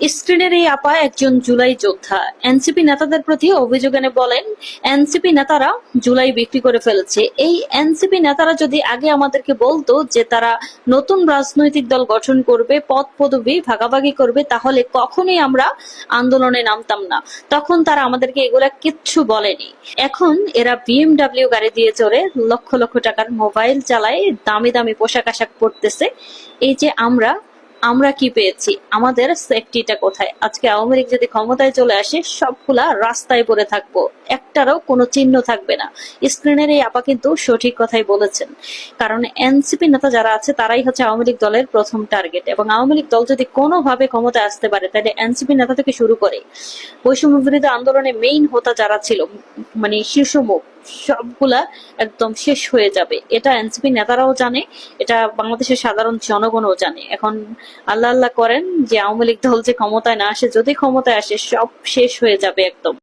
স্ক্রিনের এই আপা একজন জুলাই যোদ্ধা। এনসিপি নেতাদের প্রতি অভিযোগ এনে বলেন, এনসিপি নেতারা জুলাই বিক্রি করে ফেলেছে। এই এনসিপি নেতারা যদি আগে আমাদেরকে বলতো যে তারা নতুন রাজনৈতিক দল গঠন করবে, পদ পদবি ভাগাভাগি করবে, তাহলে কখনোই আমরা আন্দোলনে নামতাম না। তখন তারা আমাদেরকে এগুলা কিচ্ছু বলেনি। এখন এরা বিএমডব্লিউ গাড়ি দিয়ে চড়ে লক্ষ লক্ষ টাকার মোবাইল চালায়, দামি দামি পোশাক আশাক পরতেছে। এই যে আমরা কি পেয়েছি, আমাদের সেফটিটা কোথায়? আজকে আওয়ামী লীগ যদি ক্ষমতায় চলে আসে, সবগুলা রাস্তায় পড়ে থাকবো, একটারও কোনো চিহ্ন থাকবে না। স্ক্রিনের এই আপা কিন্তু সঠিক কথাই বলেছেন, কারণ এনসিপি নেতা যারা আছে তারাই হচ্ছে আওয়ামী লীগ দলের প্রথম টার্গেট। এবং আওয়ামী লীগ দল যদি কোনোভাবে ক্ষমতায় আসতে পারে, তাহলে এনসিপি নেতা থেকে শুরু করে বৈষম্য বিরোধী আন্দোলনে মেইন হোতা যারা ছিল, মানে শীর্ষ মুখ, সবগুলা একদম শেষ হয়ে যাবে। এটা এনসিপি নেতারাও জানে, এটা বাংলাদেশের সাধারণ জনগণও জানে। এখন আল্লাহ আল্লাহ করেন যে আওয়ামী লীগ দল যে ক্ষমতায় না আসে, যদি ক্ষমতায় আসে সব শেষ হয়ে যাবে একদম।